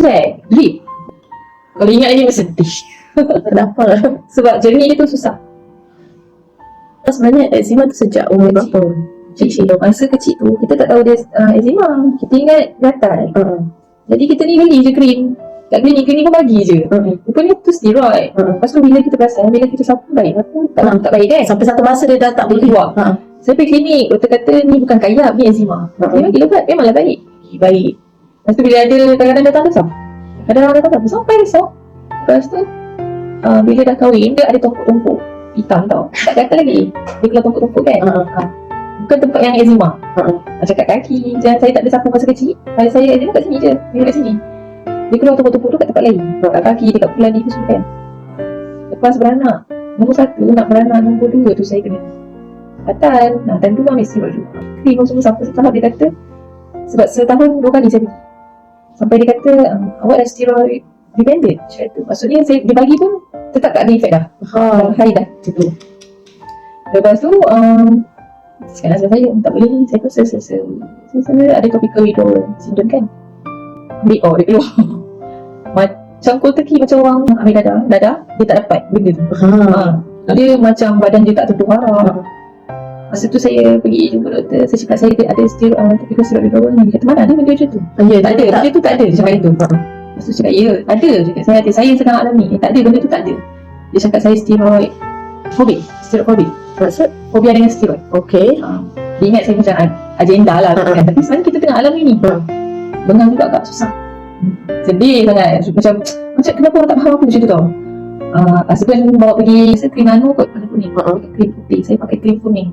Drip. Kalau ingat lagi sedih. Kenapa? Sebab jernih dia tu susah. Sebenarnya eczema tu sejak umur berapa? Kecil. Masa kecil tu kita tak tahu dia eczema. Kita ingat gatal. Jadi kita ni beli je krim. Kat klinik pun bagi je. Rupanya tu steroid. Lepas tu bila kita perasan, bila kita sapu baik, tak baik kan? Sampai satu masa dia dah tak boleh keluar. Saya pergi klinik, doktor kata ni bukan kayap, ni eczema. Dia bagi ubat, memanglah baik. Baik. Lepas tu bila ada kadang-kadang datang besar. Kadang-kadang datang besar, sampai besar. Lepas tu bila dah kahwin, dia ada tumpuk-tumpuk hitam tau. Tak kata lagi. Dia keluar tumpuk-tumpuk kan? Bukan tempat yang eczema. Macam kat kaki. Jangan saya tak ada sapu masa kecil. Saya eczema kat sini je. Dia kat sini. Dia keluar tumpuk-tumpuk tu kat tempat lain. Kat kaki, dekat pulang ni semua kan. Lepas beranak, nombor 1 nak beranak, nombor 2 tu saya kena Atan tu ambil steroid juga. Krim semua sampai setahun dia kata. Sebab setahun 2 kali saya pergi. Sampai dia kata awak dah steroid dependent. Macam tu. Maksudnya dia bagi pun tetap tak ada efek dah. High dah. Lepas tu sekarang saya tak boleh ni. Saya rasa saya ada topical withdrawal syndrome kan. Dia keluar macam cold turkey, macam orang ambil dadah dia tak dapat benda tu. Dia macam badan dia tak tentu harap. Masa tu saya pergi jumpa doktor. Saya cakap saya ada topical steroid withdrawal ni. Dia kata mana ada benda macam tu? Tak ada, benda tu tak ada. Dia cakap itu. Lepas tu cakap ya ada. Cakap saya ada, saya sedang alami. Tak ada, benda tu tak ada. Dia cakap saya steroid phobia. Maksud fobia dengan steroid. Dia ingat saya macam agenda lah kan. Tapi sebenarnya kita tengah alami ni. Bengang juga agak susah. Sedih sangat. Macam kenapa orang tak faham aku macam tu tau. Husband bawa pergi krim nano kot, warna kuning. Krim putih. Saya pakai krim kuning.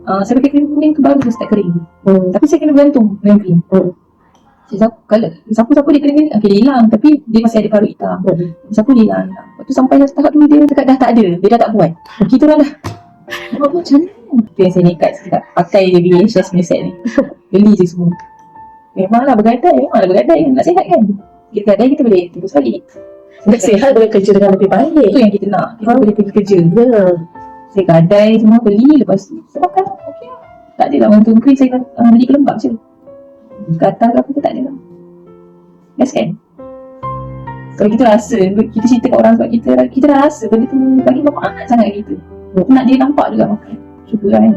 Saya pakai krim kuning tu baru saya start kering. Tapi saya kena bergantung dengan krim. Kalau sapu-sapu dia kering, okay, dia hilang. Tapi dia masih ada parut hitam. Sapu dia hilang. Lepas tu sampai tahap tu dia cakap dah tak ada. Dia dah tak buat. Kita orang dah buat macam mana? Tu yang saya nekat. Saya cakap pakai je VHS punya set ni. Beli je semua. Memanglah bergadai. Nak sihat kan? Kita gadai kita boleh tunggu sekali. Sihat boleh kerja dengan lebih baik. Itu yang kita nak. Kita boleh pergi kerja. Saya gadai semua, beli. Lepas tu saya makan. Okay lah. Tak ada lah. Untuk krim saya beli kelembap je. Kata apa pun tak ada lah. Best kan? Kalau kita rasa, kita cerita kat orang sebab kita rasa benda tu bagi manfaat sangat kita. Nak dia nampak juga makan. Cuba kan.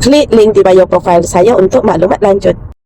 Klik link di bio profil saya untuk maklumat lanjut.